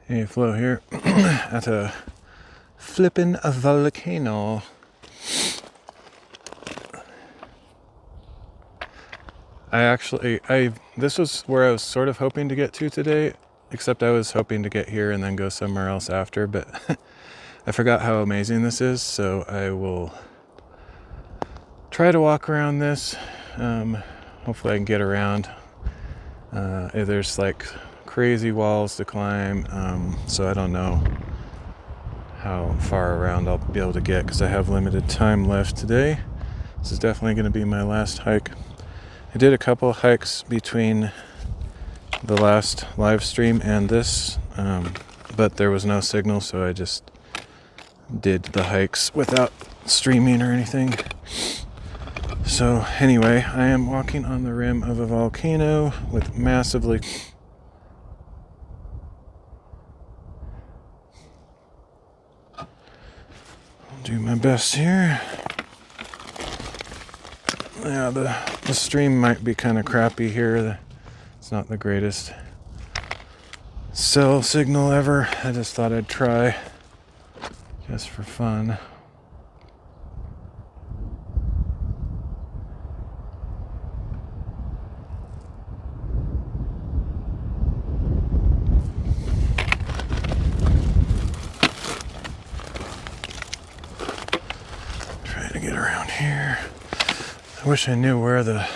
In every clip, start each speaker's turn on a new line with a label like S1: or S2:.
S1: Hey, Flo here at a flippin' volcano. This was where I was sort of hoping to get to today, except I was hoping to get here and then go somewhere else after, but I forgot how amazing this is, so I will try to walk around this. Hopefully I can get around. There's like crazy walls to climb, so I don't know how far around I'll be able to get because I have limited time left today. This is definitely going to be my last hike. I did a couple hikes between the last live stream and this, but there was no signal, so I just did the hikes without streaming or anything. So anyway, I am walking on the rim of a volcano with massively... I'll do my best here. Yeah, the stream might be kind of crappy here. It's not the greatest cell signal ever. I just thought I'd try just for fun. Try to get around here. I wish I knew where the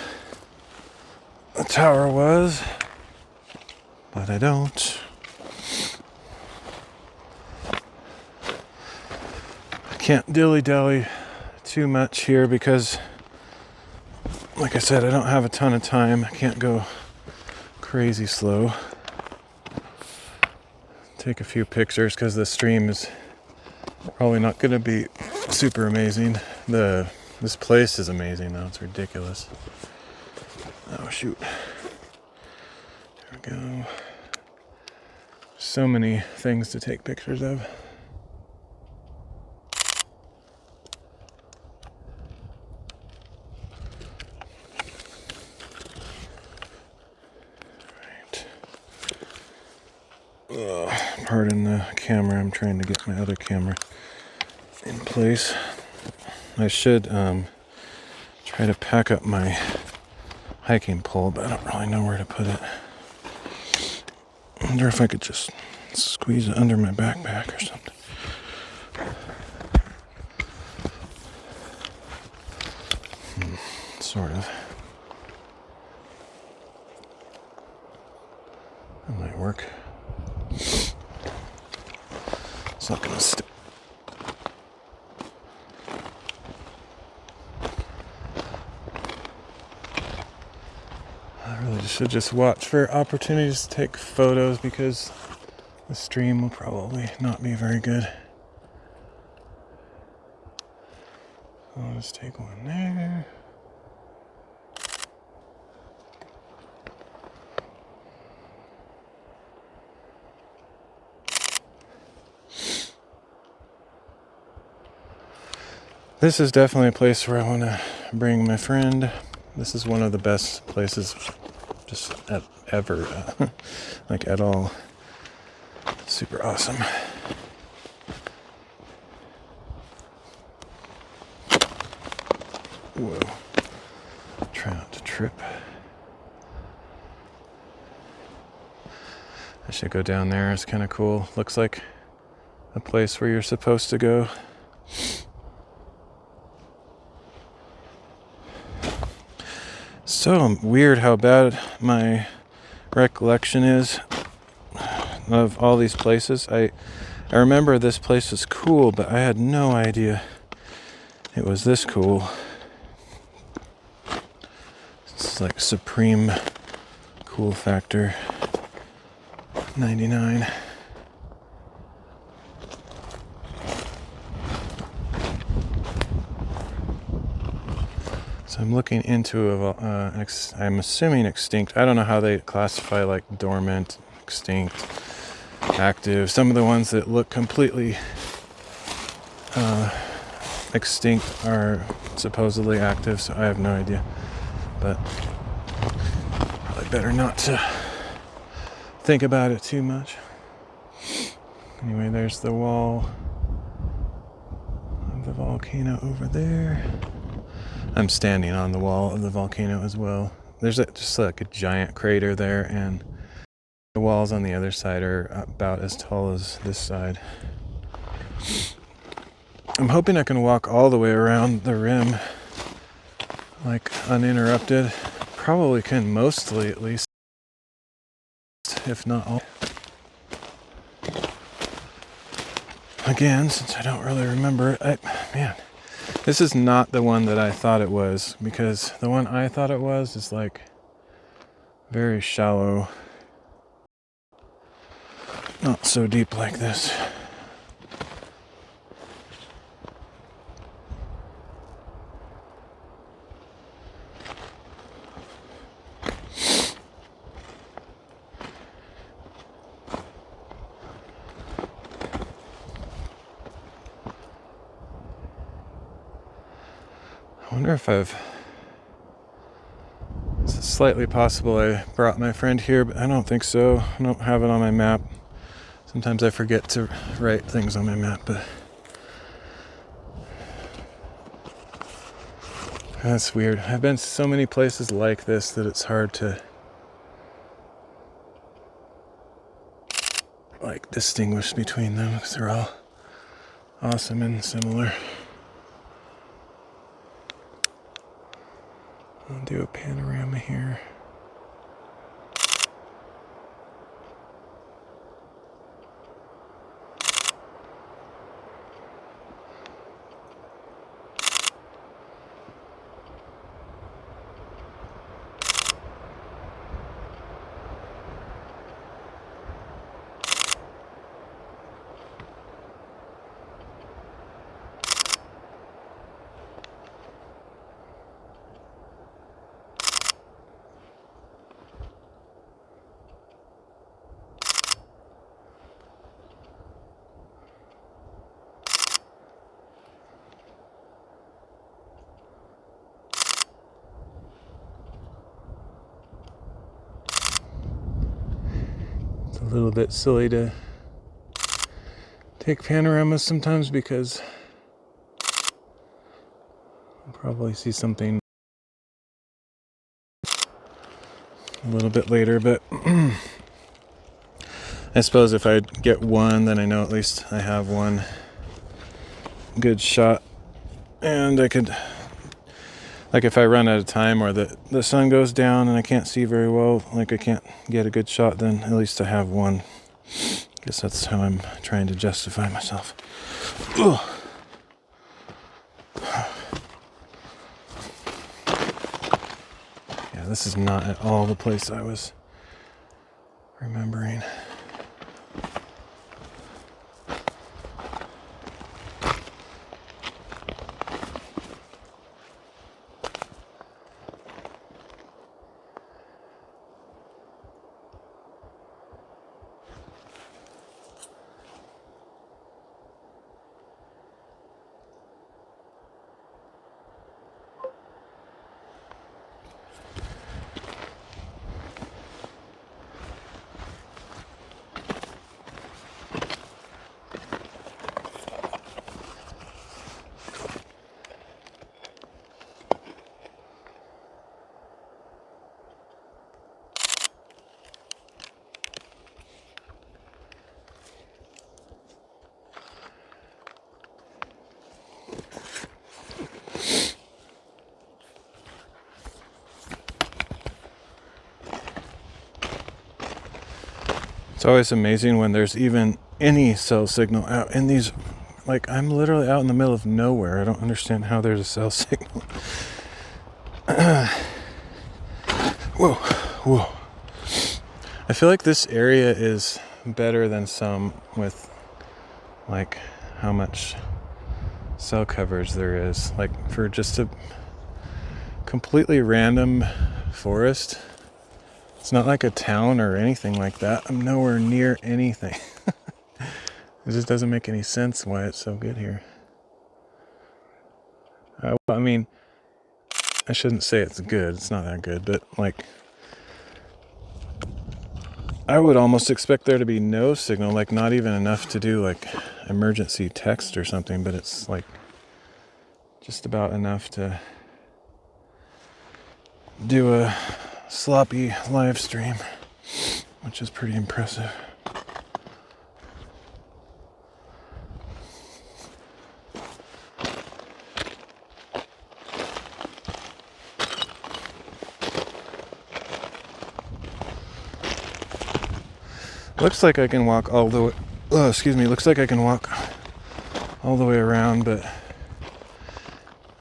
S1: tower was, but I don't. I can't dilly-dally too much here because, like I said, I don't have a ton of time. I can't go crazy slow. Take a few pictures because the stream is probably not going to be super amazing. This place is amazing though, it's ridiculous. Oh shoot. There we go. So many things to take pictures of. Right. Pardon the camera, I'm trying to get my other camera in place. I should try to pack up my hiking pole, but I don't really know where to put it. I wonder if I could just squeeze it under my backpack or something. Sort of. That might work. It's not gonna stick. I really should just watch for opportunities to take photos because the stream will probably not be very good. So I'll just take one there. This is definitely a place where I want to bring my friend. This is one of the best places just ever, like at all. Super awesome. Whoa. Try not to trip. I should go down there. It's kind of cool. Looks like a place where you're supposed to go. So weird how bad my recollection is of all these places. I remember this place was cool, but I had no idea it was this cool. It's like supreme cool factor 99. So I'm looking into I'm assuming extinct. I don't know how they classify like dormant, extinct, active. Some of the ones that look completely extinct are supposedly active, so I have no idea. But probably better not to think about it too much. Anyway, there's the wall of the volcano over there. I'm standing on the wall of the volcano as well. There's just like a giant crater there, and the walls on the other side are about as tall as this side. I'm hoping I can walk all the way around the rim, like uninterrupted. Probably can mostly, at least, if not all. Again, since I don't really remember it, man, this is not the one that I thought it was, because the one I thought it was is like very shallow, not so deep like this. I wonder if it's slightly possible I brought my friend here, but I don't think so. I don't have it on my map. Sometimes I forget to write things on my map, but that's weird. I've been to so many places like this that it's hard to like distinguish between them because they're all awesome and similar. I'll do a panorama here. A little bit silly to take panoramas sometimes because I'll probably see something a little bit later, but I suppose if I get one, then I know at least I have one good shot, and I could, like, if I run out of time or the sun goes down and I can't see very well, like I can't get a good shot, then at least I have one. Guess that's how I'm trying to justify myself. Ugh. Yeah, this is not at all the place I was remembering. It's always amazing when there's even any cell signal out in these. Like, I'm literally out in the middle of nowhere. I don't understand how there's a cell signal. Whoa, whoa. I feel like this area is better than some with, like, how much cell coverage there is. Like, for just a completely random forest. It's not like a town or anything like that. I'm nowhere near anything. It just doesn't make any sense why it's so good here. I mean, I shouldn't say it's good. It's not that good, but like, I would almost expect there to be no signal, like not even enough to do like emergency text or something, but it's like just about enough to do a sloppy live stream, which is pretty impressive. Looks like I can walk all the way, looks like I can walk all the way around, but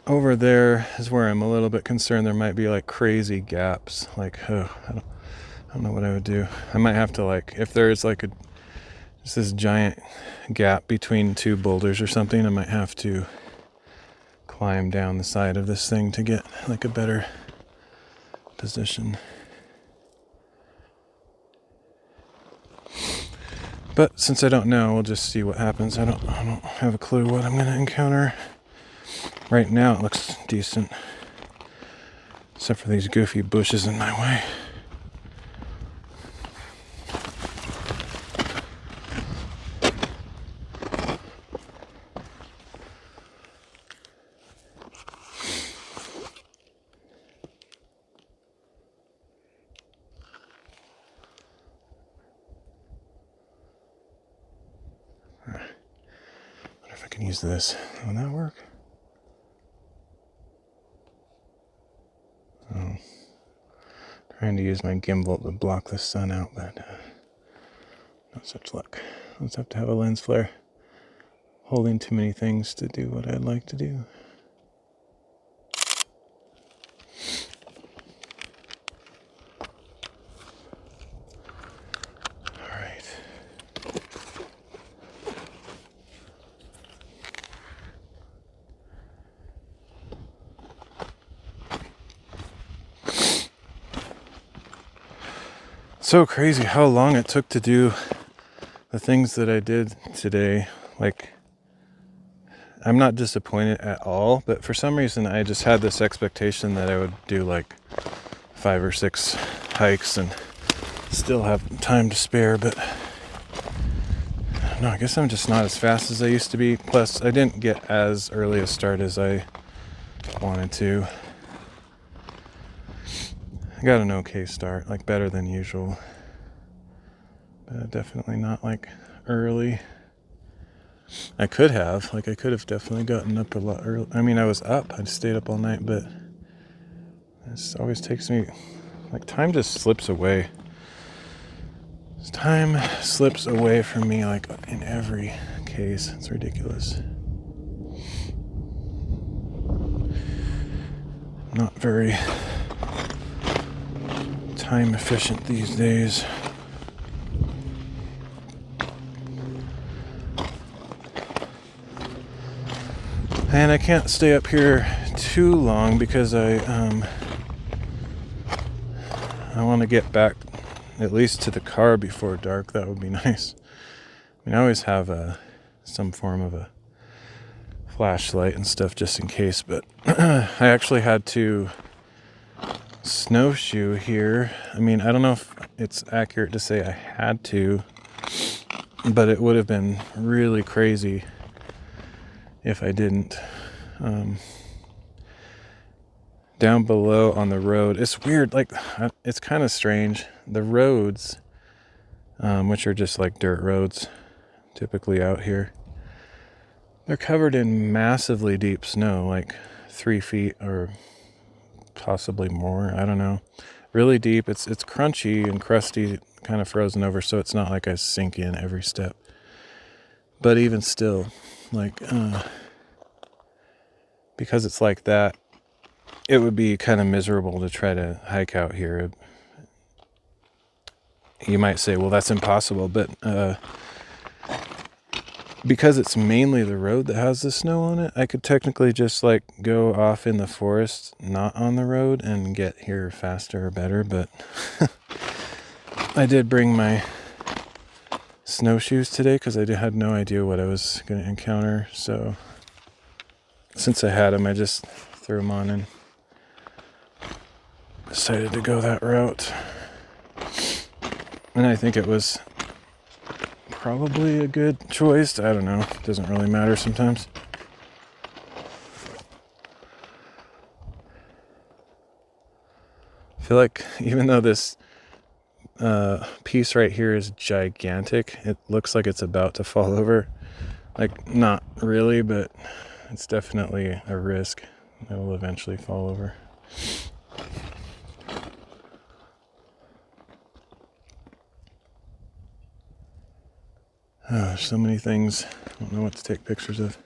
S1: over there is where I'm a little bit concerned. There might be like crazy gaps, like, I don't know what I would do. I might have to, like, if there's like just this giant gap between two boulders or something, I might have to climb down the side of this thing to get like a better position. But since I don't know, we'll just see what happens. I don't have a clue what I'm going to encounter. Right now it looks decent, except for these goofy bushes in my way. I wonder if I can use this. Will that work? Oh. Trying to use my gimbal to block the sun out, but not such luck. Let's have to have a lens flare holding too many things to do what I'd like to do. So crazy how long it took to do the things that I did today. Like, I'm not disappointed at all, but for some reason I just had this expectation that I would do like 5 or 6 hikes and still have time to spare, but no, I guess I'm just not as fast as I used to be. Plus, I didn't get as early a start as I wanted to. I got an okay start, like better than usual, but definitely not like early. I could have definitely gotten up a lot early. I mean, I was up, I stayed up all night, but this always takes me, like, time just slips away. Time slips away from me, like, in every case. It's ridiculous. Not very time efficient these days. And I can't stay up here too long because I want to get back at least to the car before dark. That would be nice. I mean, I always have some form of a flashlight and stuff just in case, but I actually had to snowshoe here. I mean, I don't know if it's accurate to say I had to, but it would have been really crazy if I didn't. Down below on the road, it's weird, like, it's kind of strange. The roads, which are just like dirt roads typically out here, they're covered in massively deep snow, like 3 feet or possibly more, I don't know. Really deep. It's crunchy and crusty, kind of frozen over, so it's not like I sink in every step. But even still, like, because it's like that, it would be kind of miserable to try to hike out here. You might say, well, that's impossible, but because it's mainly the road that has the snow on it, I could technically just like go off in the forest, not on the road, and get here faster or better. But I did bring my snowshoes today because I had no idea what I was going to encounter. So since I had them, I just threw them on and decided to go that route. And I think it was probably a good choice. I don't know. It doesn't really matter sometimes. I feel like even though this piece right here is gigantic, it looks like it's about to fall over. Like, not really, but it's definitely a risk. It will eventually fall over. Oh, there's so many things. I don't know what to take pictures of.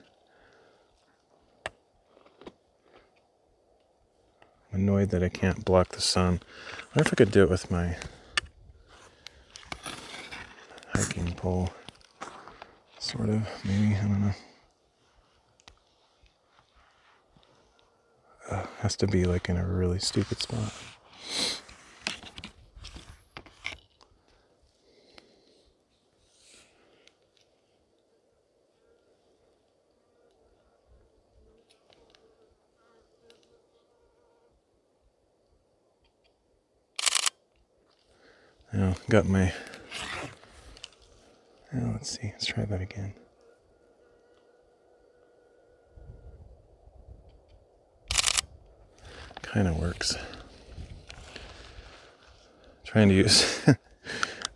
S1: I'm annoyed that I can't block the sun. I wonder if I could do it with my hiking pole. Sort of, maybe, I don't know. Has to be like in a really stupid spot. Now, got my... Now, let's see, let's try that again. Kind of works. Trying to use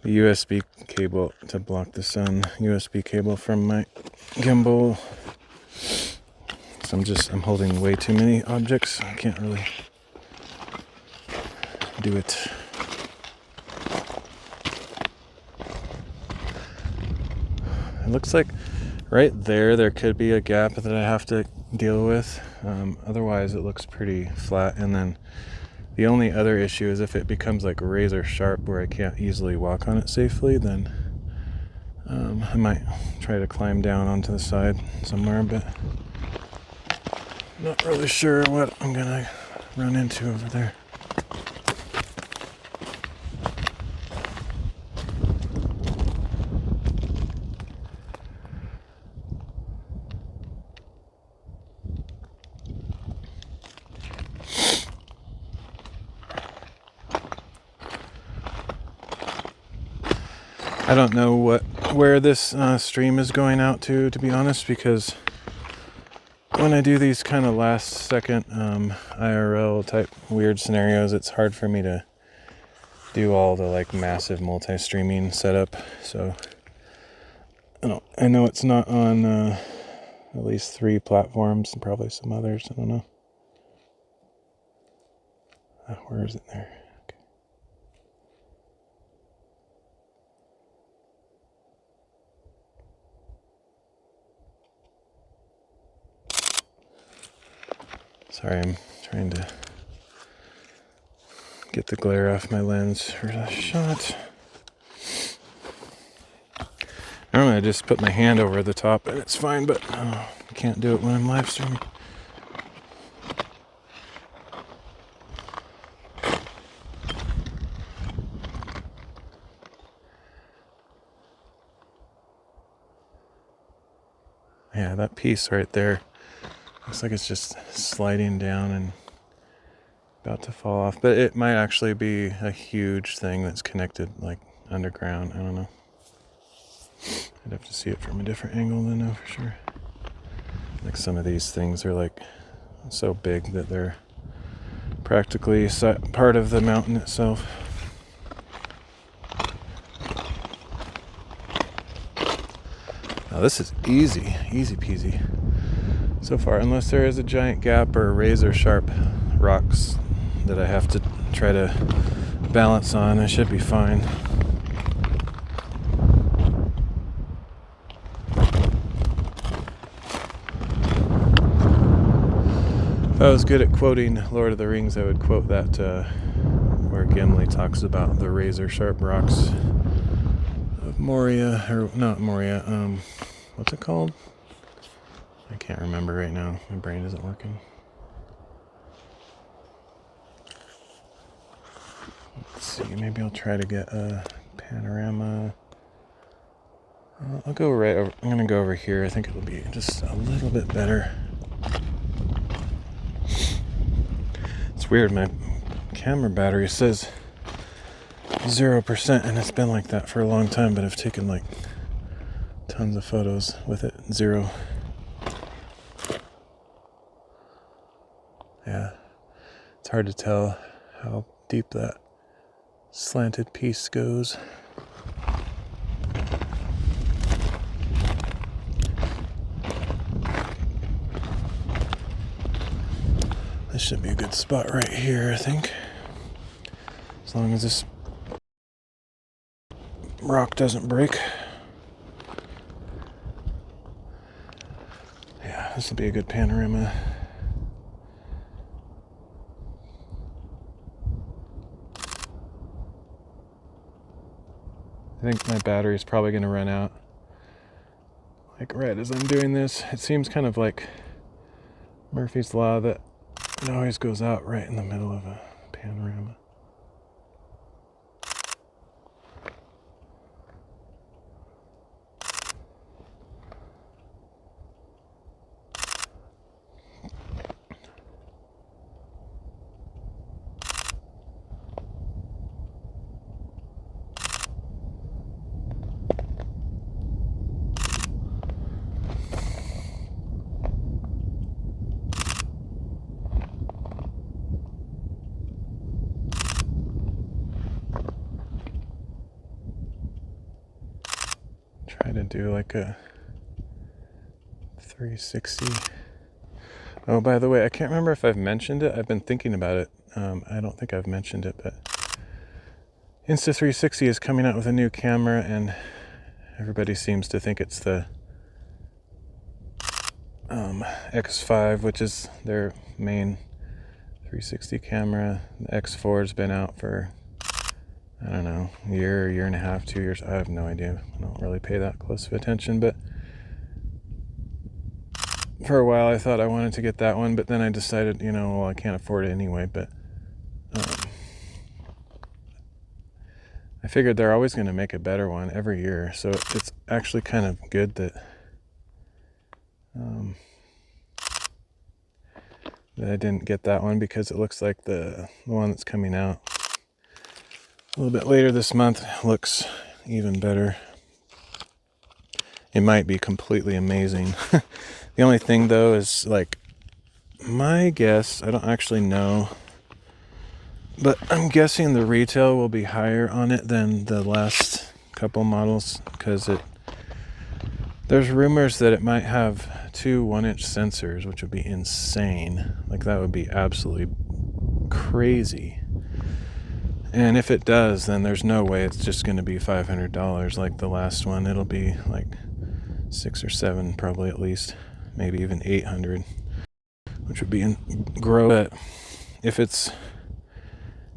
S1: the USB cable to block the sun. USB cable from my gimbal. So I'm holding way too many objects. I can't really do it. It looks like right there could be a gap that I have to deal with. Otherwise it looks pretty flat. And then the only other issue is if it becomes like razor sharp where I can't easily walk on it safely, then I might try to climb down onto the side somewhere, but not really sure what I'm gonna run into over there. I don't know where this stream is going out to be honest, because when I do these kind of last second IRL type weird scenarios, it's hard for me to do all the like massive multi-streaming setup. So I know it's not on at least 3 platforms and probably some others. I don't know. Where is it there? Sorry, I'm trying to get the glare off my lens for a shot. Normally I just put my hand over the top and it's fine, but I can't do it when I'm live streaming. Yeah, that piece right there looks like it's just sliding down and about to fall off, but it might actually be a huge thing that's connected like underground. I don't know. I'd have to see it from a different angle to know for sure. Like some of these things are like so big that they're practically part of the mountain itself. Now this is easy peasy so far, unless there is a giant gap or razor sharp rocks that I have to try to balance on. I should be fine. If I was good at quoting Lord of the Rings, I would quote that where Gimli talks about the razor sharp rocks of Moria, or not Moria, what's it called? I can't remember right now. My brain isn't working. Let's see, maybe I'll try to get a panorama. I'll go right over. I'm gonna go over here. I think it'll be just a little bit better. It's weird, my camera battery says 0%, and it's been like that for a long time, but I've taken like tons of photos with it. 0. Yeah, it's hard to tell how deep that slanted piece goes. This should be a good spot right here, I think. As long as this rock doesn't break. Yeah, this will be a good panorama. I think my battery's probably going to run out. Like right as I'm doing this, it seems kind of like Murphy's Law that it always goes out right in the middle of a panorama. Try to do like a 360. Oh, by the way, I can't remember if I've mentioned it. I've been thinking about it. I don't think I've mentioned it, but Insta360 is coming out with a new camera, and everybody seems to think it's the X5, which is their main 360 camera. The X4 has been out for, I don't know, a year and a half, 2 years. I have no idea. I don't really pay that close of attention, but for a while I thought I wanted to get that one, but then I decided, well, I can't afford it anyway, but I figured they're always going to make a better one every year, so it's actually kind of good that that I didn't get that one, because it looks like the one that's coming out a little bit later this month looks even better. It might be completely amazing. The only thing though is, like, my guess, I don't actually know, but I'm guessing the retail will be higher on it than the last couple models, because there's rumors that it might have 2 1-inch sensors, which would be insane. Like, that would be absolutely crazy. And if it does, then there's no way it's just going to be $500 like the last one. It'll be like 6 or 7 probably, at least, maybe even 800, which would be gross. But if it's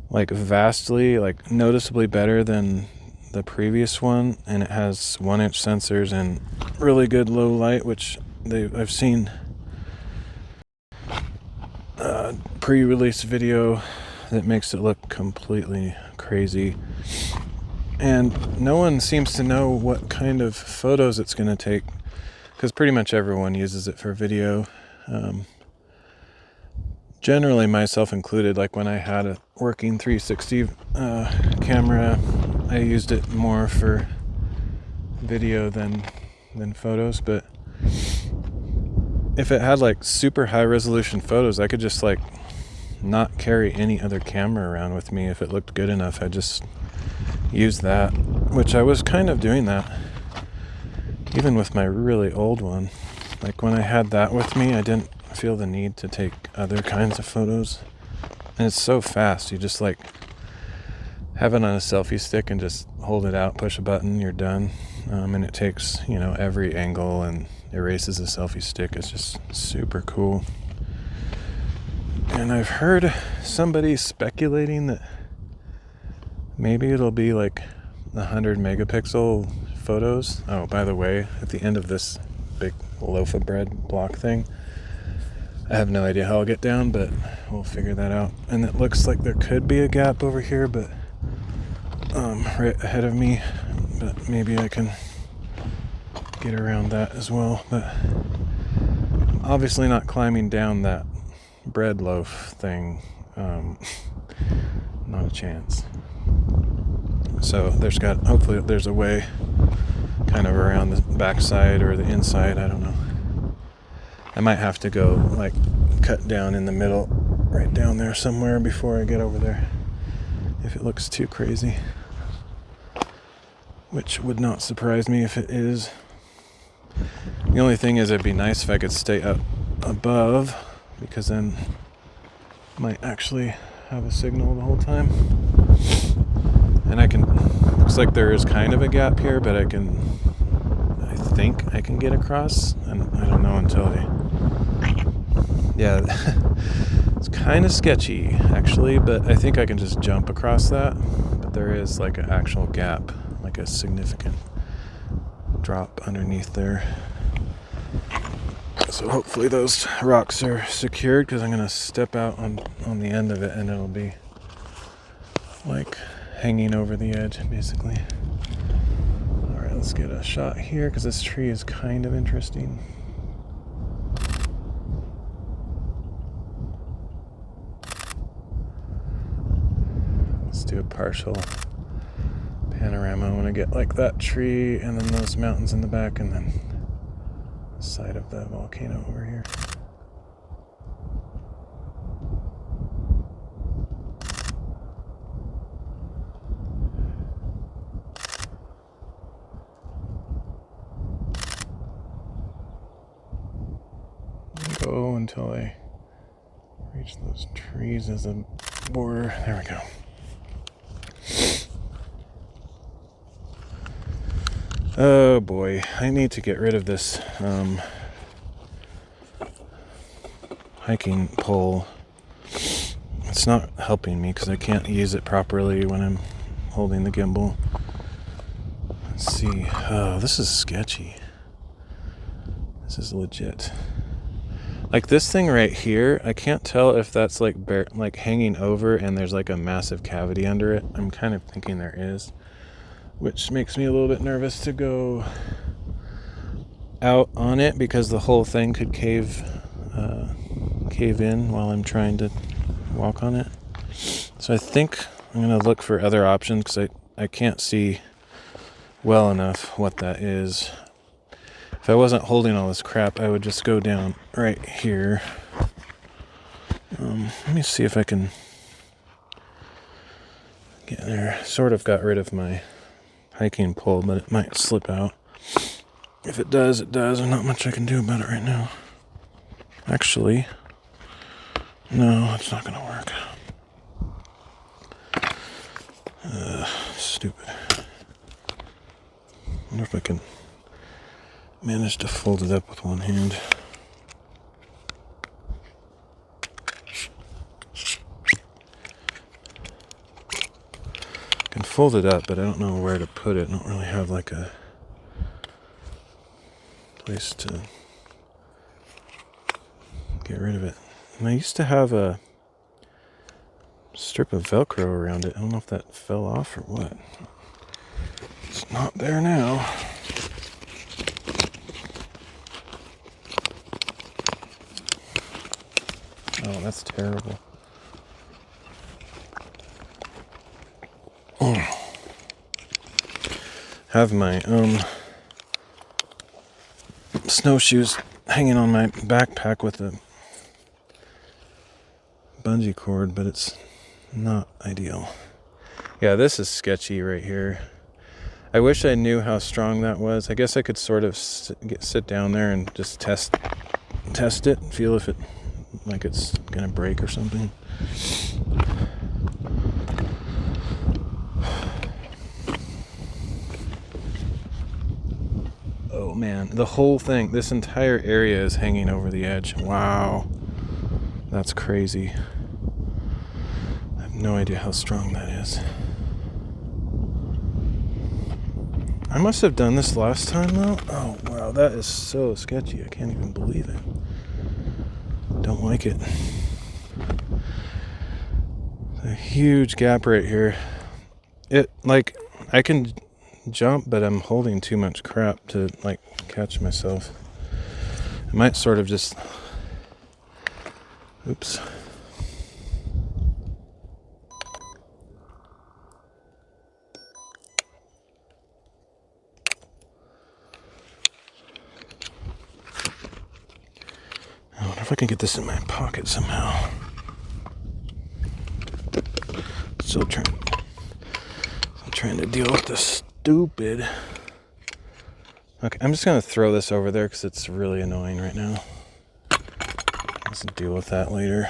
S1: like vastly, like noticeably better than the previous one, and it has 1-inch sensors and really good low light, which I've seen pre-release video that makes it look completely crazy, and no one seems to know what kind of photos it's going to take, because pretty much everyone uses it for video, generally myself included. Like, when I had a working 360 camera, I used it more for video than photos. But if it had like super high resolution photos, I could just like not carry any other camera around with me. If it looked good enough, I'd just use that, which I was kind of doing that even with my really old one. Like, when I had that with me, I didn't feel the need to take other kinds of photos, and it's so fast. You just like have it on a selfie stick and just hold it out, push a button, you're done. And it takes, every angle and erases the selfie stick. It's just super cool. And I've heard somebody speculating that maybe it'll be like 100 megapixel photos. Oh, by the way, at the end of this big loaf of bread block thing, I have no idea how I'll get down, but we'll figure that out. And it looks like there could be a gap over here, but right ahead of me, but maybe I can get around that as well. But obviously not climbing down that bread loaf thing. Not a chance. So hopefully there's a way kind of around the backside or the inside, I don't know. I might have to go like cut down in the middle, right down there somewhere before I get over there, if it looks too crazy. Which would not surprise me if it is. The only thing is it'd be nice if I could stay up above, because then I might actually have a signal the whole time. And looks like there is kind of a gap here, but I think I can get across, and I don't know until yeah, it's kind of sketchy actually, but I think I can just jump across that. But there is like an actual gap, like a significant drop underneath there. So hopefully those rocks are secured, because I'm going to step out on the end of it and it'll be like hanging over the edge basically. Alright, let's get a shot here, because this tree is kind of interesting. Let's do a partial panorama. I want to get like that tree and then those mountains in the back, and then the side of the volcano over here. Go until I reach those trees as a border. There we go. Oh boy, I need to get rid of this hiking pole. It's not helping me because I can't use it properly when I'm holding the gimbal. Let's see. Oh, this is sketchy. This is legit. Like this thing right here, I can't tell if that's like hanging over and there's like a massive cavity under it. I'm kind of thinking there is, which makes me a little bit nervous to go out on it, because the whole thing could cave in while I'm trying to walk on it. So I think I'm going to look for other options, because I can't see well enough what that is. If I wasn't holding all this crap, I would just go down right here. Let me see if I can get there. Sort of got rid of my hiking pole, but it might slip out. If it does, it does. There's not much I can do about it right now. Actually, no, it's not going to work. Stupid. I wonder if I can manage to fold it up with one hand. I can fold it up, but I don't know where to put it. I don't really have like a place to get rid of it. And I used to have a strip of Velcro around it. I don't know if that fell off or what. It's not there now. Oh, that's terrible. Have my snowshoes hanging on my backpack with a bungee cord, but it's not ideal. Yeah, this is sketchy right here. I wish I knew how strong that was. I guess I could sort of sit down there and just test it, feel if it like it's gonna break or something. Oh man, the whole thing, this entire area is hanging over the edge. Wow, that's crazy. I have no idea how strong that is. I must have done this last time though. Oh wow, that is so sketchy. I can't even believe it. Don't like it. A huge gap right here. It, like, I can jump, but I'm holding too much crap to like catch myself. I might sort of just, oops. if I can get this in my pocket somehow. Still trying to deal with this stupid. Okay, I'm just gonna throw this over there because it's really annoying right now. Let's deal with that later.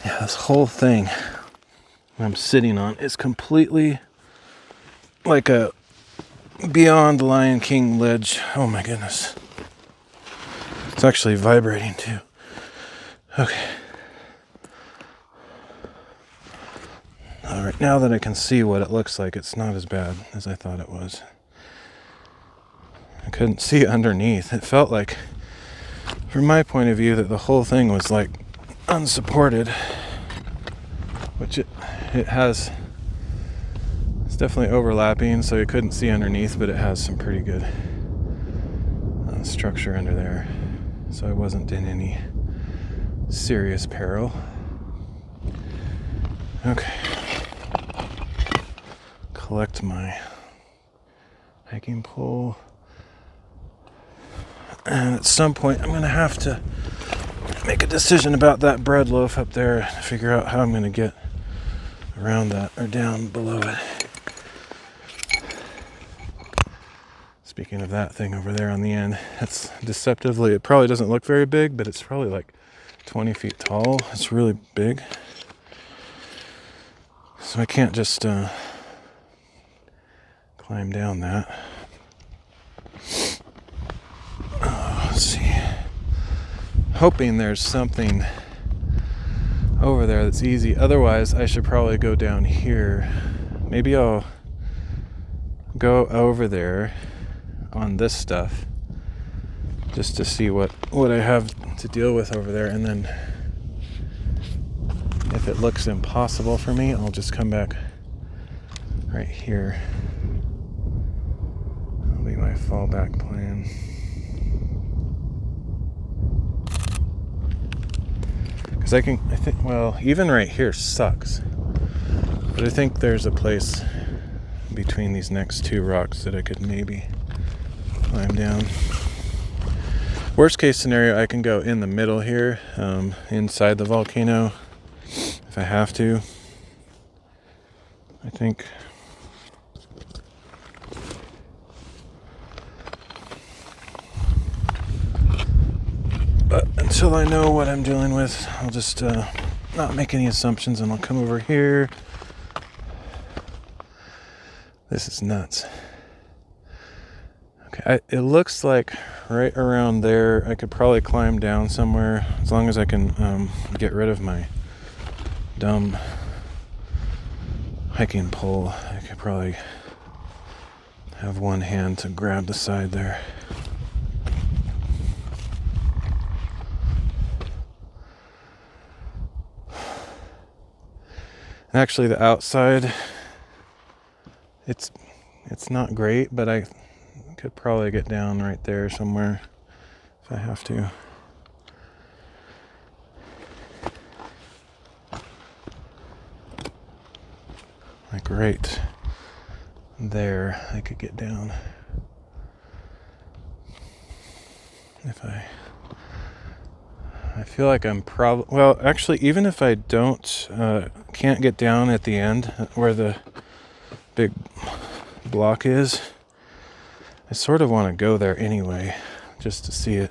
S1: Yeah, this whole thing I'm sitting on is completely like a Beyond Lion King ledge. Oh my goodness. It's actually vibrating too. Okay. Alright, now that I can see what it looks like, it's not as bad as I thought it was. I couldn't see underneath. It felt like, from my point of view, that the whole thing was like unsupported. Which it has. It's definitely overlapping, so you couldn't see underneath, but it has some pretty good structure under there. So I wasn't in any serious peril. Okay. Collect my hiking pole. And at some point I'm going to have to make a decision about that bread loaf up there and figure out how I'm going to get around that or down below it. Speaking of that thing over there on the end, it's deceptively, it probably doesn't look very big, but it's probably like 20 feet tall. It's really big. So I can't just climb down that. Let's see. Hoping there's something over there that's easy. Otherwise, I should probably go down here. Maybe I'll go over there on this stuff just to see what I have to deal with over there, and then if it looks impossible for me, I'll just come back right here. That'll be my fallback plan. Because I think, well, even right here sucks, but I think there's a place between these next two rocks that I could maybe climb down. Worst case scenario, I can go in the middle here, inside the volcano, if I have to. I think. But until I know what I'm dealing with, I'll just not make any assumptions, and I'll come over here. This is nuts. Okay, it looks like right around there I could probably climb down somewhere, as long as I can get rid of my dumb hiking pole. I could probably have one hand to grab the side there. And actually the outside, it's not great, but I could probably get down right there somewhere if I have to. Like right there, I could get down if I feel like I'm well, actually, even if I can't get down at the end where the big block is, I sort of want to go there anyway, just to see it.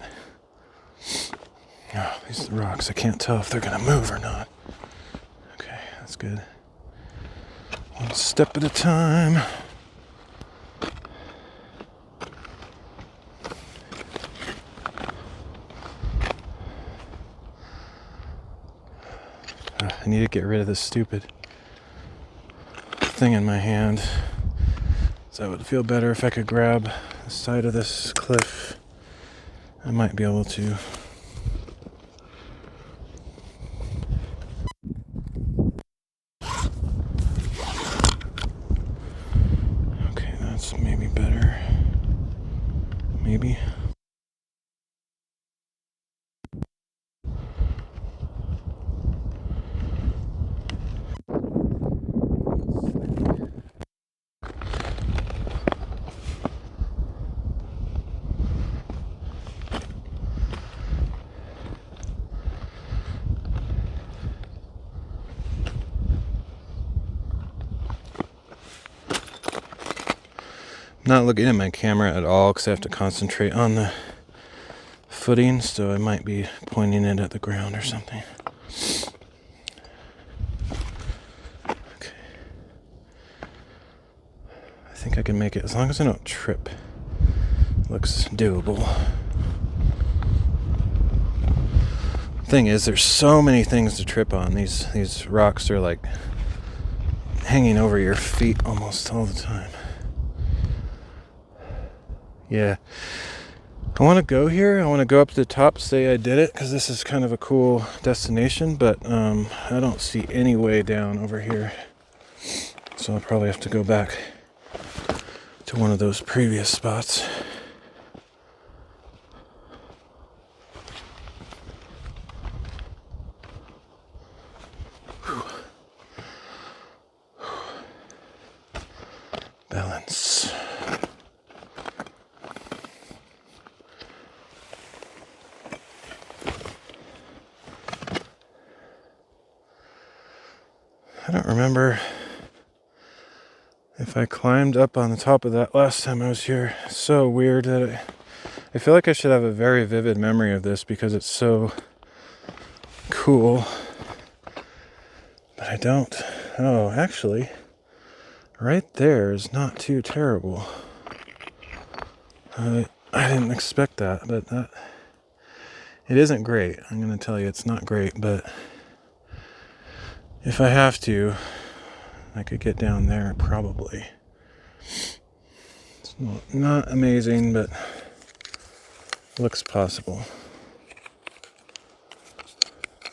S1: Oh, these rocks, I can't tell if they're going to move or not. Okay, that's good. One step at a time. I need to get rid of this stupid thing in my hand. So it would feel better if I could grab the side of this cliff. I might be able to. Okay, that's maybe better. Maybe. Not looking at my camera at all because I have to concentrate on the footing, so I might be pointing it at the ground or something. Okay. I think I can make it as long as I don't trip. Looks doable. Thing is, there's so many things to trip on. These rocks are like hanging over your feet almost all the time. Yeah. I want to go here. I want to go up to the top, say I did it, because this is kind of a cool destination, but I don't see any way down over here. So I'll probably have to go back to one of those previous spots. Balance. I don't remember if I climbed up on the top of that last time I was here. It's so weird that I feel like I should have a very vivid memory of this because it's so cool. But I don't. Oh, actually, right there is not too terrible. I didn't expect that, but it isn't great. I'm going to tell you it's not great, but if I have to, I could get down there probably. It's not amazing, but looks possible.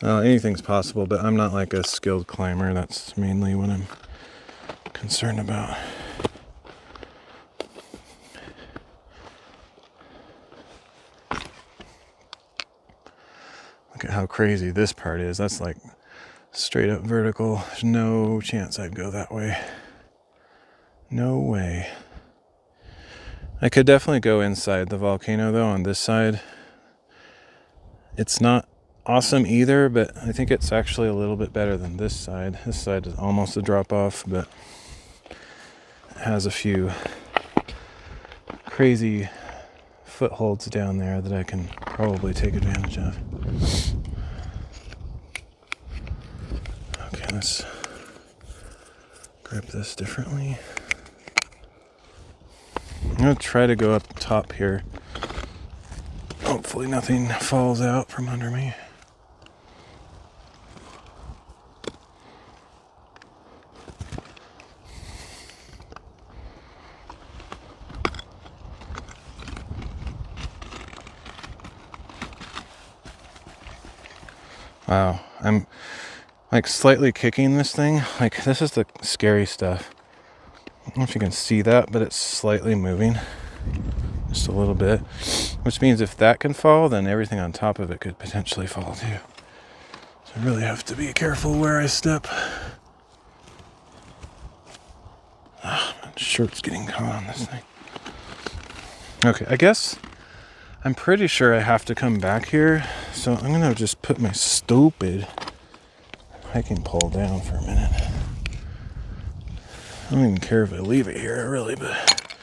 S1: Well, anything's possible, but I'm not like a skilled climber. That's mainly what I'm concerned about. Look at how crazy this part is. That's like straight up vertical. There's no chance I'd go that way. No way. I could definitely go inside the volcano though on this side. It's not awesome either, but I think it's actually a little bit better than this side. This side is almost a drop off, but it has a few crazy footholds down there that I can probably take advantage of. Okay, let's grip this differently. I'm going to try to go up top here. Hopefully nothing falls out from under me. Wow, I'm like slightly kicking this thing. Like this is the scary stuff. I don't know if you can see that, but it's slightly moving. Just a little bit. Which means if that can fall, then everything on top of it could potentially fall too. So I really have to be careful where I step. My shirt's getting caught on this thing. Okay, I guess I'm pretty sure I have to come back here. So I'm gonna just put my stupid hiking pole down for a minute. I don't even care if I leave it here, really, but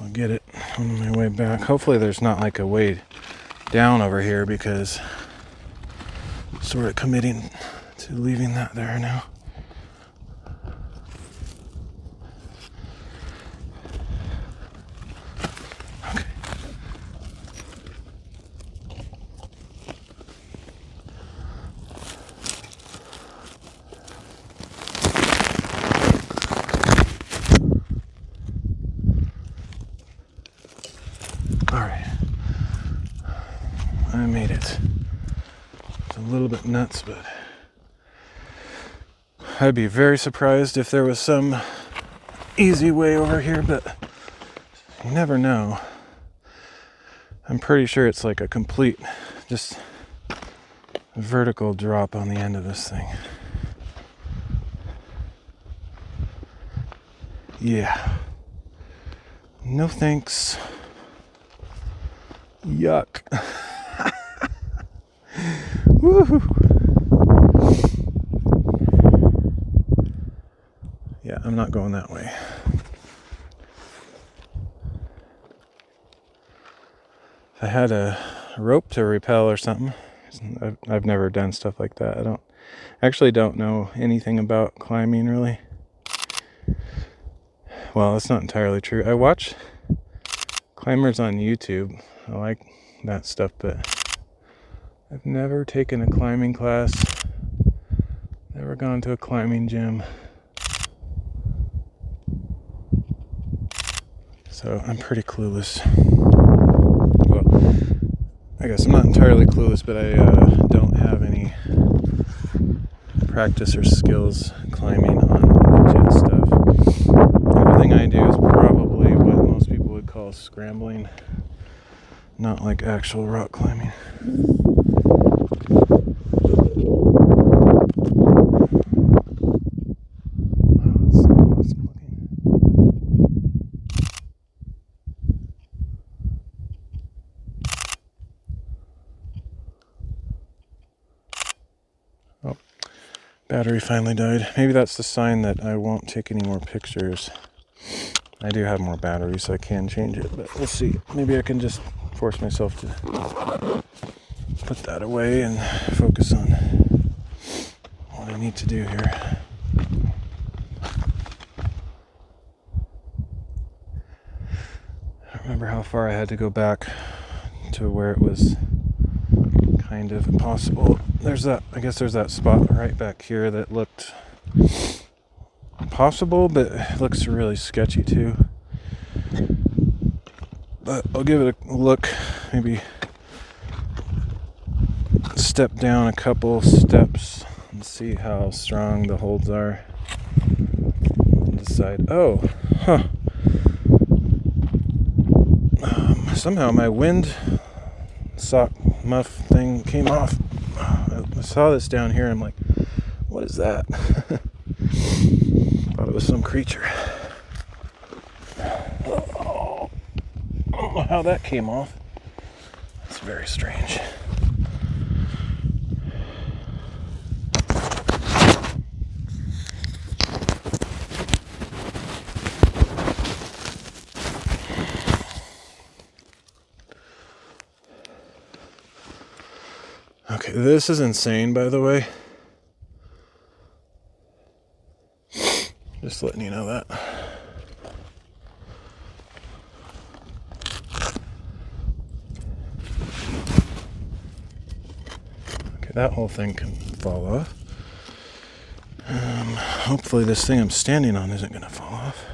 S1: I'll get it on my way back. Hopefully there's not like a way down over here because I'm sort of committing to leaving that there now. Okay. All right. I made it. It's a little bit nuts, but I'd be very surprised if there was some easy way over here, but you never know. I'm pretty sure it's like a complete, just vertical drop on the end of this thing. Yeah. No thanks. Yuck. Woo. Yeah, I'm not going that way. if I had a rope to rappel or something. I've never done stuff like that. I actually don't know anything about climbing really. Well, that's not entirely true. I watch climbers on YouTube. I like that stuff, but I've never taken a climbing class. Never gone to a climbing gym. So I'm pretty clueless. Well, I guess I'm not entirely clueless, but I don't have any practice or skills climbing on legit stuff. Everything I do is probably what most people would call scrambling, not like actual rock climbing. Oh, battery finally died. Maybe that's the sign that I won't take any more pictures. I do have more batteries, so I can change it, but we'll see. Maybe I can just force myself to put that away and focus on what I need to do here. I don't remember how far I had to go back to where it was kind of impossible. I guess there's that spot right back here that looked possible, but it looks really sketchy too. But I'll give it a look, maybe step down a couple steps and see how strong the holds are. And decide, somehow my wind sock muff thing came off. I saw this down here, I'm like, what is that? Thought it was some creature. Oh, I don't know how that came off. It's very strange. Okay, this is insane, by the way. Just letting you know that. Okay, that whole thing can fall off. Hopefully this thing I'm standing on isn't going to fall off.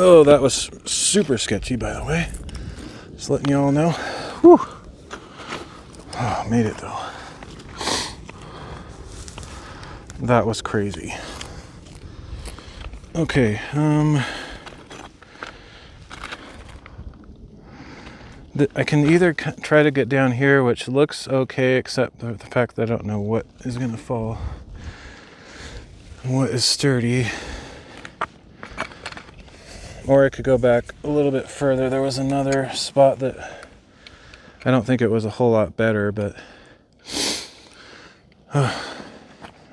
S1: Oh, that was super sketchy, by the way. Just letting you all know. Whew. Oh, made it though. That was crazy. Okay, I can either try to get down here, which looks okay, except the fact that I don't know what is going to fall, what is sturdy. Or I could go back a little bit further. There was another spot that I don't think it was a whole lot better, but I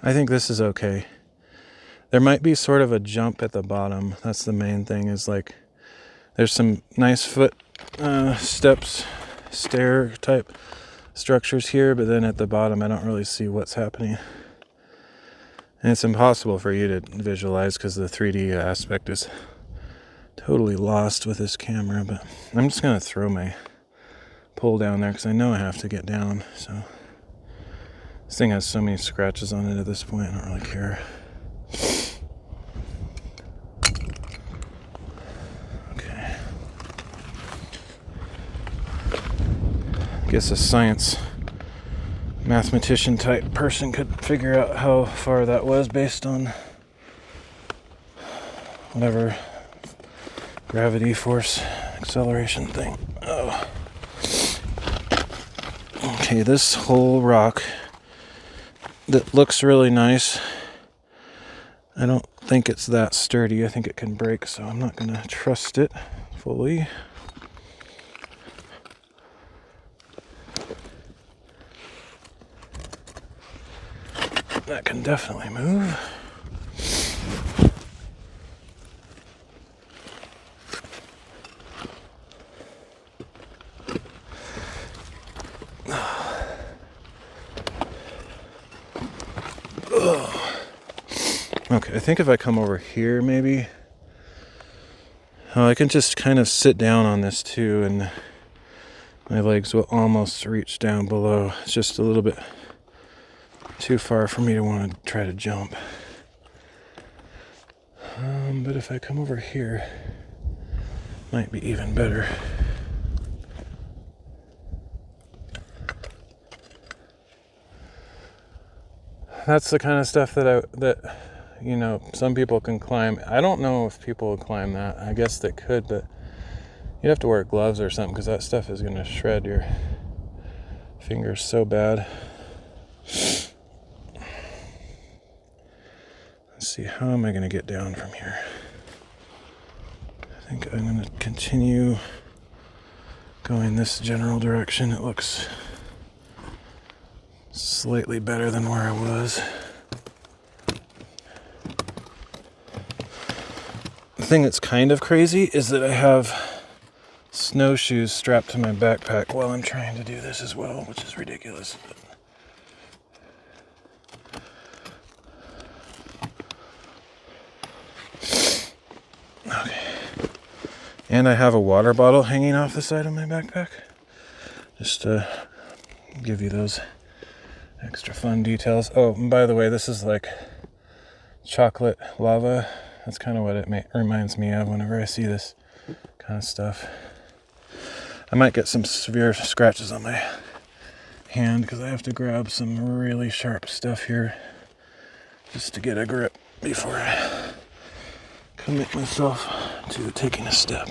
S1: think this is okay. There might be sort of a jump at the bottom. That's the main thing, is like there's some nice foot steps, stair type structures here, but then at the bottom I don't really see what's happening. And it's impossible for you to visualize because the 3D aspect is totally lost with this camera, but I'm just going to throw my pole down there because I know I have to get down. So this thing has so many scratches on it at this point, I don't really care. guess a science mathematician type person could figure out how far that was based on whatever gravity force acceleration thing. Oh. Okay, this whole rock that looks really nice, I don't think it's that sturdy. I think it can break, so I'm not gonna trust it fully. That can definitely move. Okay, I think if I come over here, maybe. Oh, I can just kind of sit down on this too, and my legs will almost reach down below. It's just a little bit too far for me to want to try to jump. But if I come over here, might be even better. That's the kind of stuff that you know, some people can climb. I don't know if people would climb that. I guess they could, but you'd have to wear gloves or something, because that stuff is going to shred your fingers so bad. Let's see, how am I going to get down from here? I think I'm going to continue going this general direction. It looks slightly better than where I was. The thing that's kind of crazy is that I have snowshoes strapped to my backpack while I'm trying to do this as well, which is ridiculous. Okay. And I have a water bottle hanging off the side of my backpack. Just to give you those extra fun details. Oh, and by the way, this is like chocolate lava. That's kind of what it reminds me of whenever I see this kind of stuff. I might get some severe scratches on my hand because I have to grab some really sharp stuff here just to get a grip before I commit myself to taking a step.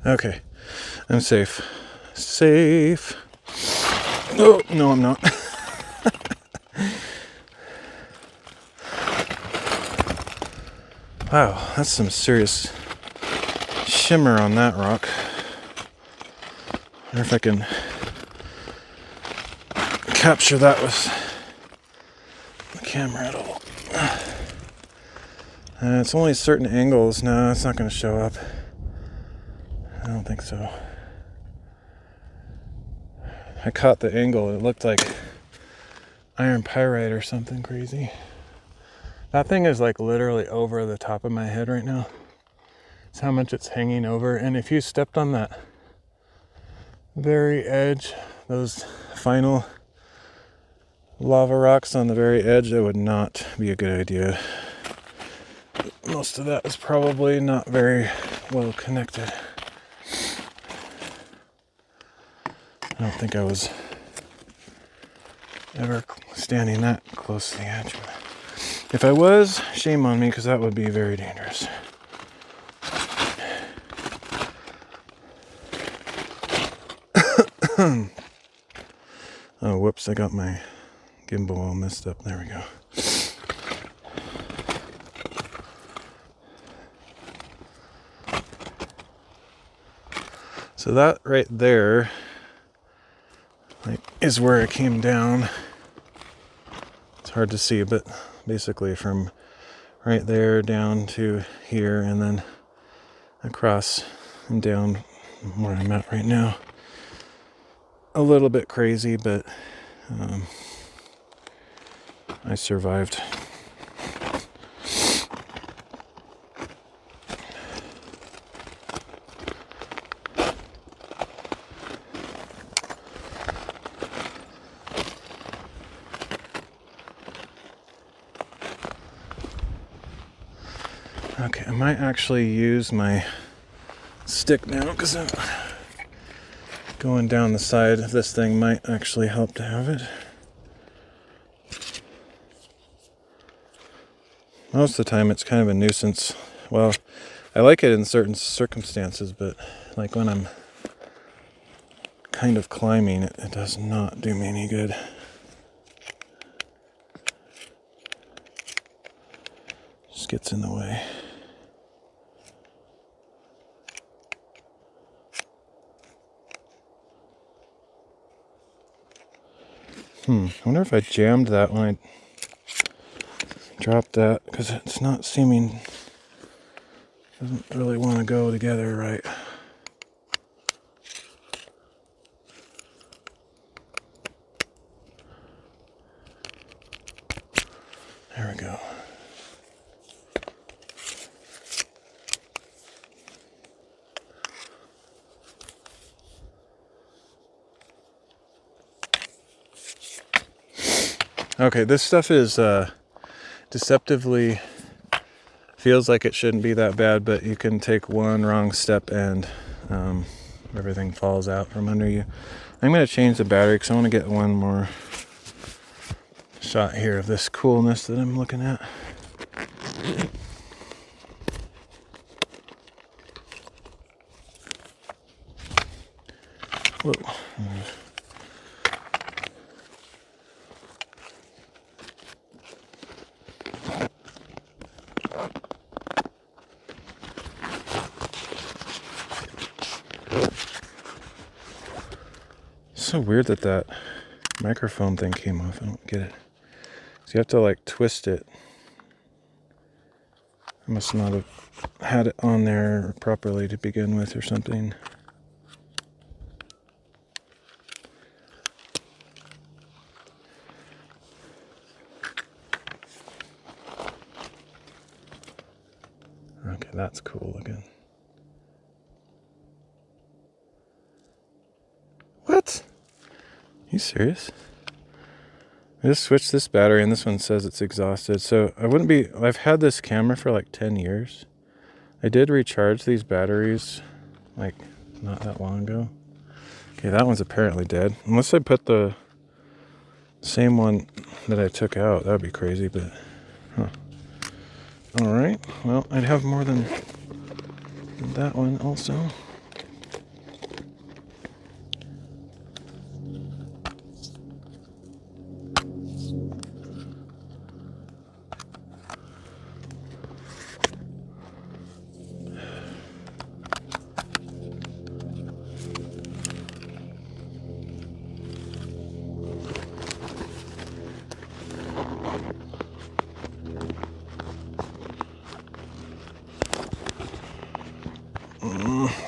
S1: Okay, I'm safe. Safe. Oh, no, I'm not. Wow, that's some serious shimmer on that rock. I wonder if I can capture that with the camera at all. It's only certain angles. No, it's not going to show up. I don't think so. I caught the angle. It looked like iron pyrite or something crazy. That thing is like literally over the top of my head right now. It's how much it's hanging over. And if you stepped on that very edge, those final lava rocks on the very edge, that would not be a good idea. Most of that is probably not very well connected. I don't think I was ever standing that close to the edge. If I was, shame on me, because that would be very dangerous. Oh, whoops, I got my gimbal all messed up. There we go. So that right there is where it came down. It's hard to see, but basically from right there down to here and then across and down where I'm at right now. A little bit crazy, but I survived. Okay, I might actually use my stick now because I'm going down the side of this thing might actually help to have it. Most of the time it's kind of a nuisance. Well, I like it in certain circumstances, but like when I'm kind of climbing, it does not do me any good. Just gets in the way. I wonder if I jammed that when I dropped that, because it's not seeming, doesn't really want to go together right. There we go. Okay, this stuff is deceptively, feels like it shouldn't be that bad, but you can take one wrong step and everything falls out from under you. I'm going to change the battery because I want to get one more shot here of this coolness that I'm looking at. Whoa. So weird that microphone thing came off. I don't get it. So you have to like twist it. I must not have had it on there properly to begin with or something. Okay, that's cool looking. What? Are you serious? I just switched this battery and this one says it's exhausted. So I've had this camera for like 10 years. I did recharge these batteries like not that long ago. Okay, that one's apparently dead. Unless I put the same one that I took out, that would be crazy, but all right, well, I'd have more than that one also.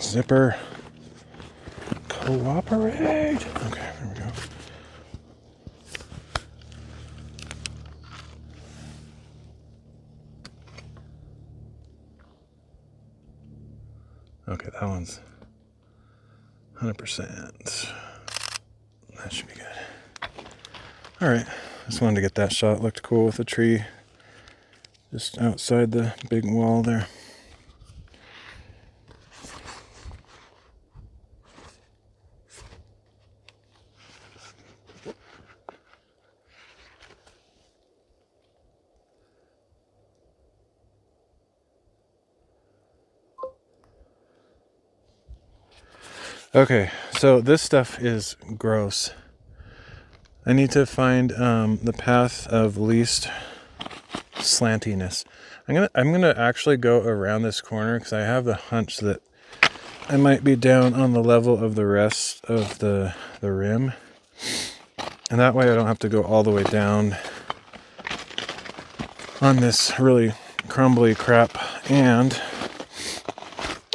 S1: Zipper. Cooperate. Okay, there we go. Okay, that one's 100%. That should be good. All right, just wanted to get that shot. Looked cool with the tree just outside the big wall there. Okay, so this stuff is gross. I need to find the path of least slantiness. I'm gonna actually go around this corner because I have the hunch that I might be down on the level of the rest of the rim, and that way I don't have to go all the way down on this really crumbly crap, and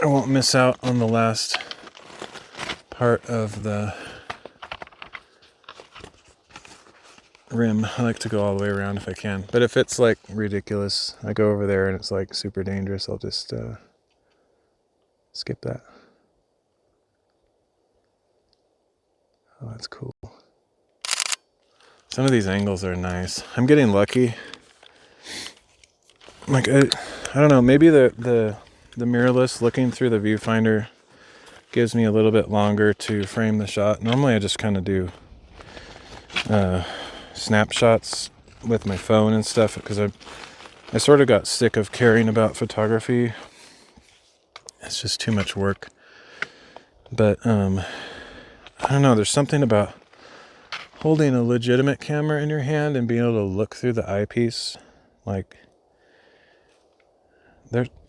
S1: I won't miss out on the last part of the rim. I like to go all the way around if I can. But if it's like ridiculous, I go over there and it's like super dangerous, I'll just skip that. Oh, that's cool. Some of these angles are nice. I'm getting lucky. Like I don't know, maybe the mirrorless looking through the viewfinder gives me a little bit longer to frame the shot. Normally I just kind of do snapshots with my phone and stuff because I sort of got sick of caring about photography. It's just too much work. But I don't know, there's something about holding a legitimate camera in your hand and being able to look through the eyepiece. Like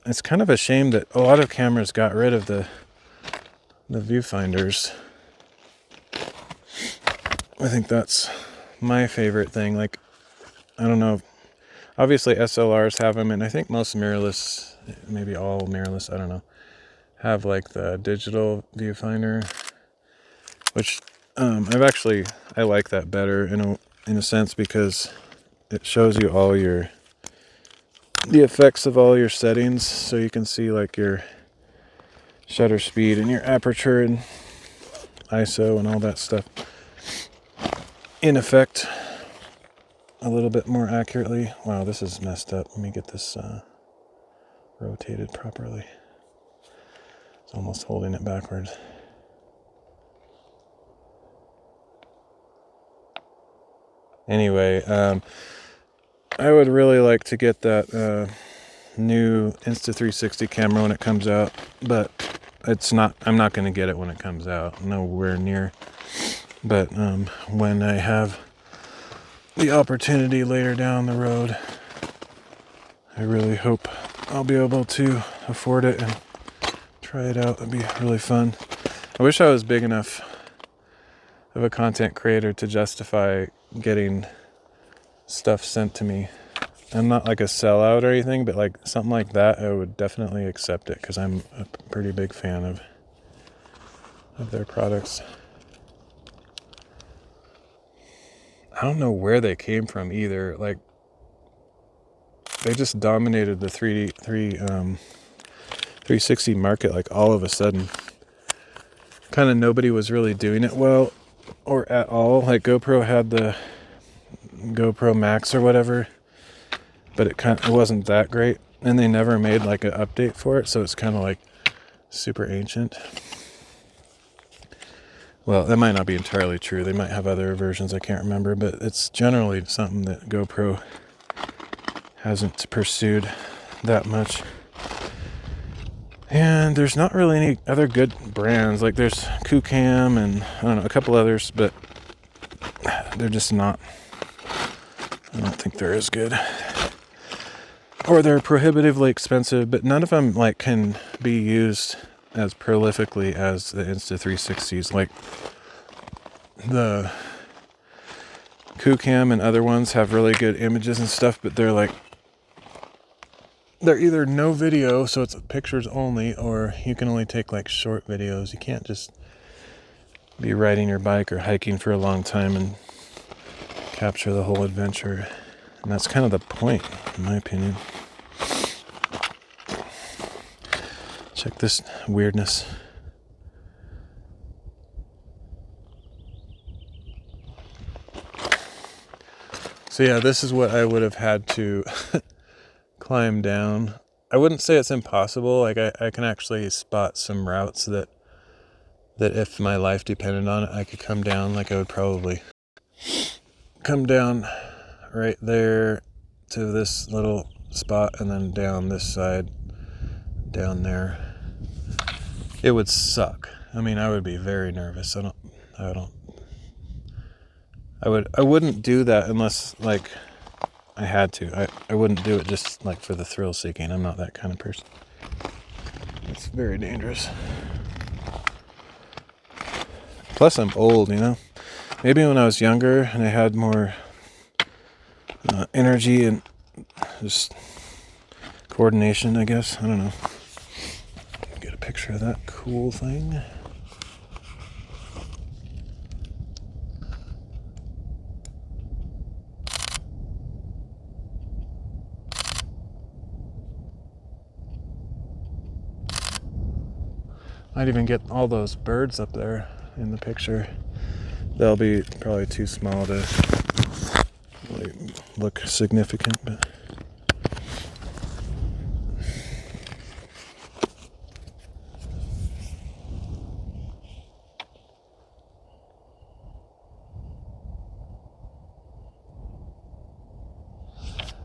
S1: it's kind of a shame that a lot of cameras got rid of the viewfinders. I think that's my favorite thing. Like, I don't know, obviously SLRs have them, and I think most mirrorless, maybe all mirrorless, I don't know, have like the digital viewfinder, which I like that better in a sense, because it shows you all the effects of all your settings, so you can see like your shutter speed and your aperture and ISO and all that stuff in effect a little bit more accurately. Wow, this is messed up. Let me get this rotated properly. It's almost holding it backwards. Anyway, I would really like to get that new Insta360 camera when it comes out, but I'm not going to get it when it comes out, nowhere near. But when I have the opportunity later down the road, I really hope I'll be able to afford it and try it out. It'd be really fun. I wish I was big enough of a content creator to justify getting stuff sent to me. I'm not like a sellout or anything, but like something like that, I would definitely accept it because I'm a pretty big fan of their products. I don't know where they came from either. Like, they just dominated the 360 market like all of a sudden. Kind of nobody was really doing it well or at all. Like GoPro had the GoPro Max or whatever, but it wasn't that great, and they never made like an update for it, so it's kind of like super ancient. Well, that might not be entirely true. They might have other versions, I can't remember, but it's generally something that GoPro hasn't pursued that much. And there's not really any other good brands. Like there's KuCam and I don't know, a couple others, but they're just not, I don't think they're as good. Or they're prohibitively expensive, but none of them like can be used as prolifically as the Insta360s. Like the KuCam and other ones have really good images and stuff, but they're either no video, so it's pictures only, or you can only take like short videos. You can't just be riding your bike or hiking for a long time and capture the whole adventure. And that's kind of the point, in my opinion. Check this weirdness. So yeah, this is what I would have had to climb down. I wouldn't say it's impossible. Like I can actually spot some routes that if my life depended on it, I could come down. Like I would probably come down right there to this little spot and then down this side, down there. It would suck. I mean, I would be very nervous. I wouldn't do that unless like I had to. I wouldn't do it just like for the thrill seeking. I'm not that kind of person. It's very dangerous. Plus I'm old, you know. Maybe when I was younger and I had more energy and just coordination, I guess. I don't know. Get a picture of that cool thing. Might even get all those birds up there in the picture. They'll be probably too small to really look significant, but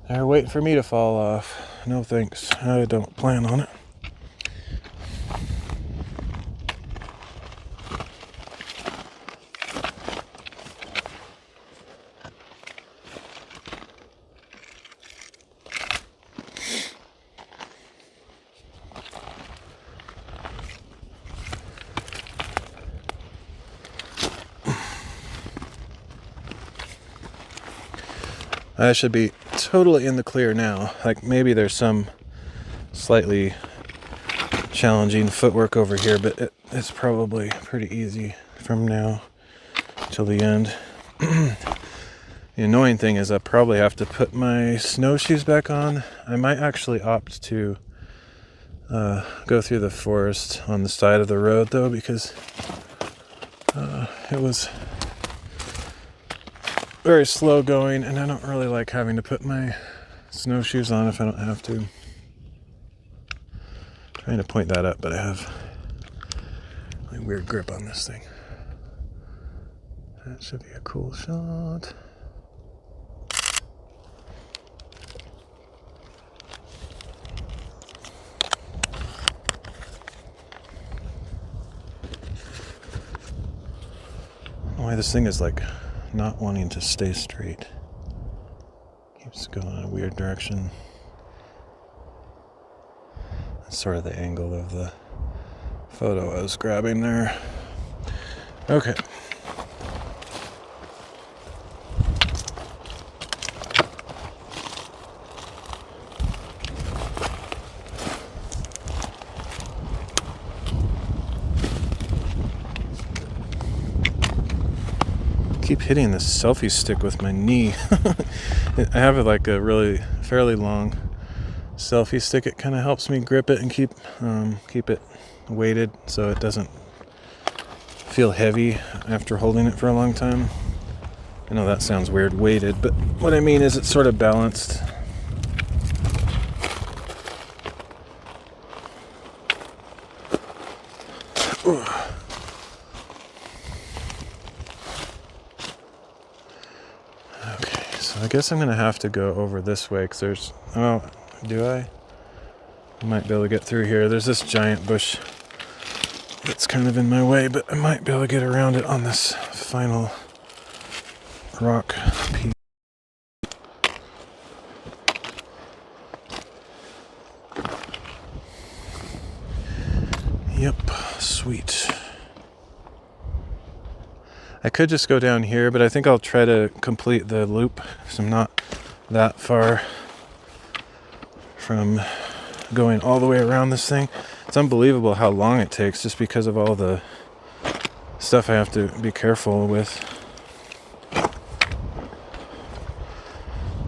S1: they're waiting for me to fall off. No thanks. I don't plan on it. I should be totally in the clear now. Like maybe there's some slightly challenging footwork over here, but it's probably pretty easy from now till the end. The annoying thing is I probably have to put my snowshoes back on. I might actually opt to go through the forest on the side of the road though, because it was very slow going, and I don't really like having to put my snowshoes on if I don't have to. I'm trying to point that up, but I have a weird grip on this thing. That should be a cool shot. Why this thing is like not wanting to stay straight. Keeps going in a weird direction. That's sort of the angle of the photo I was grabbing there. Okay. Keep hitting this selfie stick with my knee. I have like a really fairly long selfie stick. It kind of helps me grip it and keep it weighted so it doesn't feel heavy after holding it for a long time. I know that sounds weird, weighted, but what I mean is it's sort of balanced. I guess I'm gonna have to go over this way because there's, oh, do I? I might be able to get through here. There's this giant bush that's kind of in my way, but I might be able to get around it on this final rock piece. Yep, sweet. I could just go down here, but I think I'll try to complete the loop because I'm not that far from going all the way around this thing. It's unbelievable how long it takes just because of all the stuff I have to be careful with.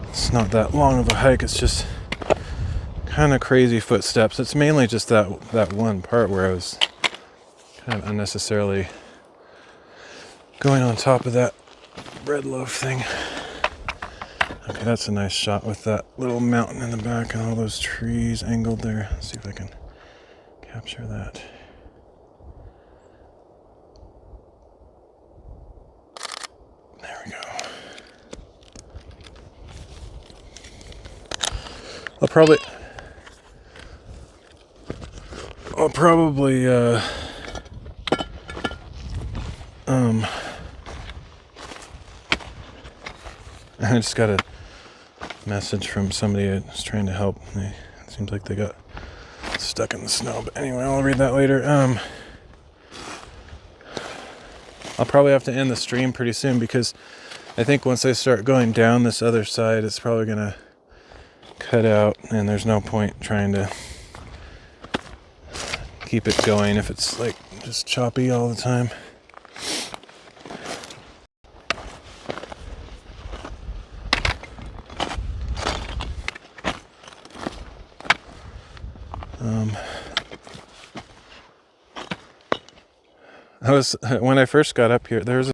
S1: It's not that long of a hike, it's just kind of crazy footsteps. It's mainly just that one part where I was kind of unnecessarily going on top of that bread loaf thing. Okay, that's a nice shot with that little mountain in the back and all those trees angled there. Let's see if I can capture that. There we go. I'll probably I just got a message from somebody that's trying to help. It seems like they got stuck in the snow. But anyway, I'll read that later. I'll probably have to end the stream pretty soon because I think once I start going down this other side, it's probably going to cut out. And there's no point trying to keep it going if it's like just choppy all the time. When I first got up here, there was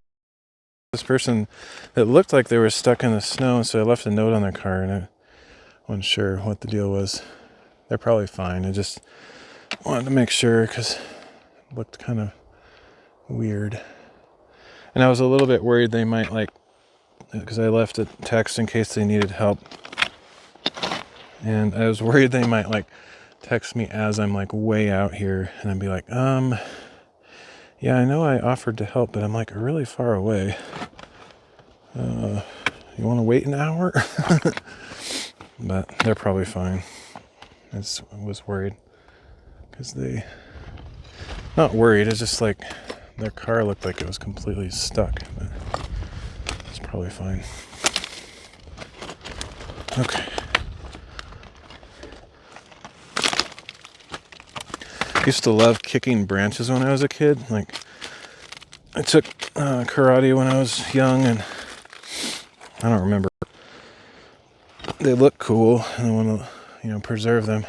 S1: this person that looked like they were stuck in the snow, so I left a note on their car, and I wasn't sure what the deal was. They're probably fine. I just wanted to make sure because it looked kind of weird. And I was a little bit worried they might, like, because I left a text in case they needed help. And I was worried they might, like, text me as I'm, like, way out here, and I'd be like, yeah, I know I offered to help, but I'm, like, really far away. You want to wait an hour? But they're probably fine. I just was worried because not worried, it's just like their car looked like it was completely stuck, but it's probably fine. Okay. I used to love kicking branches when I was a kid. Like, I took karate when I was young, and I don't remember. They look cool, and I want to, preserve them.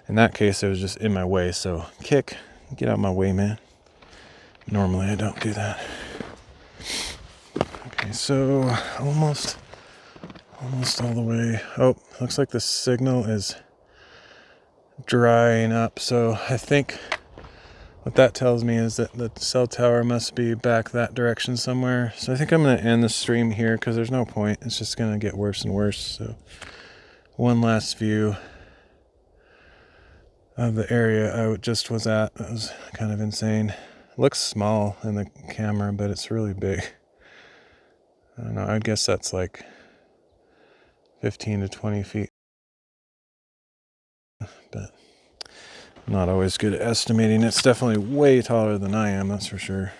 S1: In that case, it was just in my way, so kick, get out of my way, man. Normally, I don't do that. Okay, so almost all the way. Oh, looks like the signal is drying up, so I think what that tells me is that the cell tower must be back that direction somewhere. So I think I'm going to end the stream here because there's no point. It's just going to get worse and worse. So one last view of the area I just was at. That was kind of insane. It looks small in the camera, but it's really big. I don't know. I guess that's like 15 to 20 feet. But I'm not always good at estimating. It's definitely way taller than I am, that's for sure.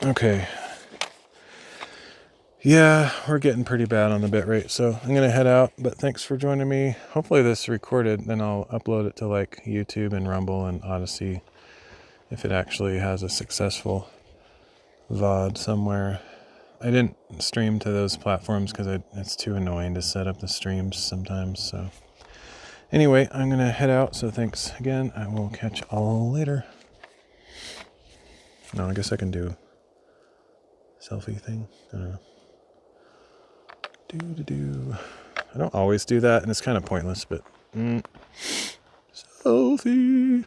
S1: Okay. Yeah, we're getting pretty bad on the bit rate, so I'm gonna head out, but thanks for joining me. Hopefully this recorded, then I'll upload it to like YouTube and Rumble and Odyssey if it actually has a successful VOD somewhere. I didn't stream to those platforms because it's too annoying to set up the streams sometimes, so anyway, I'm gonna head out, so thanks again. I will catch y'all later. No, I guess I can do selfie thing. I don't know. I don't always do that, and it's kind of pointless, but selfie.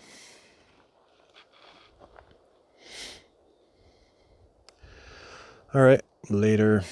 S1: All right, later.